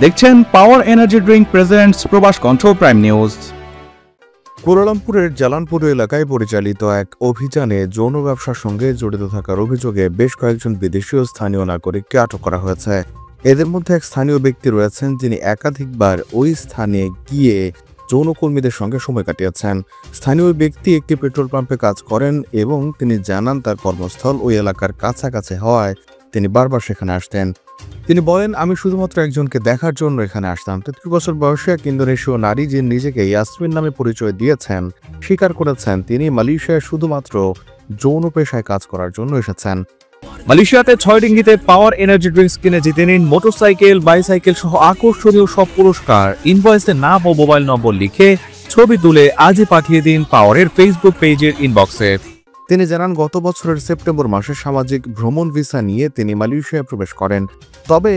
দেখছেন power energy drink presents প্রবাস কণ্ঠ প্রাইম নিউজ। কুয়ালালামপুরের জালানপুর এলাকায় পরিচালিত এক অভিযানে যৌন ব্যবসার সঙ্গে জড়িত থাকার অভিযোগে বেশ কয়েকজন বিদেশি ও স্থানীয় নাগরিককে আটক করা হয়েছে। এদের মধ্যে এক স্থানীয় ব্যক্তি রয়েছেন যিনি একাধিকবার ওই স্থানে গিয়ে যৌনকর্মীদের সঙ্গে সময় কাটিয়েছেন। স্থানীয় ব্যক্তি একটি পেট্রোল পাম্পে কাজ করেন এবং তিনি জানান তার কর্মস্থল ওই এলাকার কাছাকাছি হওয়ায় তিনি বারবার সেখানে আসতেন। তিনি বলেন, আমি শুধুমাত্র একজনকে দেখার জন্য এখানে আসতাম। 33 বছর বয়সী এক ইন্দোনেশীয় নারী, যিনি নিজেকে ইয়াসমিন নামে পরিচয় দিয়েছেন, স্বীকার করেছেন তিনি মালয়েশিয়ায় শুধুমাত্র যৌন পেশায় কাজ করার জন্য এসেছেন। মালয়েশিয়াতে 6 রিঙ্গিতে পাওয়ার এনার্জি ড্রিঙ্কস কিনে জিতে নিন মোটরসাইকেল, বাইসাইকেল সহ আকর্ষণীয় সব পুরস্কার। ইনভয়েসে নাম ও মোবাইল নম্বর লিখে ছবি তুলে আজই পাঠিয়ে দিন পাওয়ারের ফেসবুক পেজের ইনবক্সে। তিনি জানান, গত বছরের সেপ্টেম্বর মাসে সামাজিক ভ্রমণ ভিসা নিয়ে তিনি মালয়েশিয়ায় প্রবেশ করেন, তবে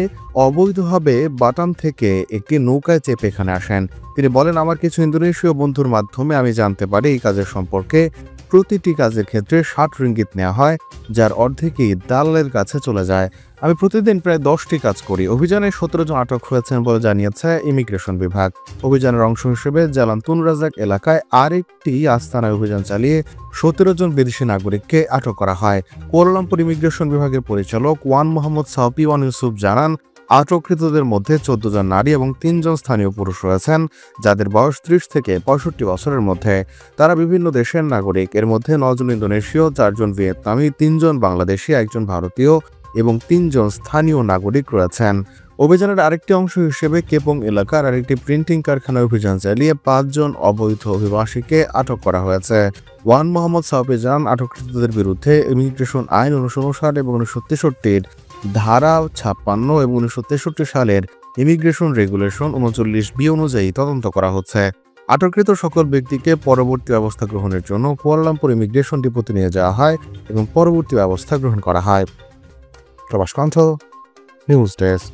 অবৈধভাবে বাটান থেকে একটি নৌকায় চেপে এখানে আসেন। তিনি বলেন, আমার কিছু ইন্দোনেশীয় বন্ধুর মাধ্যমে আমি জানতে পারি এই কাজের সম্পর্কে। প্রতিটি কাজের ক্ষেত্রে 60 রিঙ্গিত নেওয়া হয়, যার অর্ধেকই দালালের কাছে চলে যায়। আমি প্রতিদিন প্রায় 10টি কাজ করি। অভিযানে 17 জন আটক হয়েছেন বলে জানিয়েছে ইমিগ্রেশন বিভাগ। অভিযানের অংশ হিসেবে জালান তুন রাজাক এলাকায় আরেকটি আস্তানায় অভিযান চালিয়ে 17 জন বিদেশি নাগরিককে আটক করা হয়। কুয়ালালামপুর ইমিগ্রেশন বিভাগের পরিচালক ওয়ান মোহাম্মদ সাউপি ওয়ান ইউসুফ জানান, আটককৃতদের মধ্যে 14 জন নারী এবং 3 জন স্থানীয় পুরুষ রয়েছেন, যাদের বয়স 30 থেকে 65 বছরের মধ্যে। তারা বিভিন্ন দেশের নাগরিক। এর মধ্যে 9 জন ইন্দোনেশীয়, 4 জন ভিয়েতনামি, 3 জন বাংলাদেশি, 1 জন ভারতীয় এবং 3 জন স্থানীয় নাগরিক রয়েছেন। অভিযানের আরেকটি অংশ হিসেবে কেপং এলাকার আরেকটি প্রিন্টিং কারখানায় অভিযান চালিয়ে 5 জন অবৈধ অভিবাসীকে আটক করা হয়েছে। ওয়ান মোহাম্মদ সাউপি জানান, আটককৃতদের বিরুদ্ধে ইমিগ্রেশন আইন 1959 এবং 1963 ধারা 56 এবং 1963 সালের ইমিগ্রেশন রেগুলেশন 39B অনুযায়ী তদন্ত করা হচ্ছে। আটককৃত সকল ব্যক্তিকে পরবর্তী ব্যবস্থা গ্রহণের জন্য কুয়ালালামপুর ইমিগ্রেশন ডিপোতে নিয়ে যাওয়া হয় এবং পরবর্তী ব্যবস্থা গ্রহণ করা হয়। প্রবাস কণ্ঠ নিউজ ডেস্ক।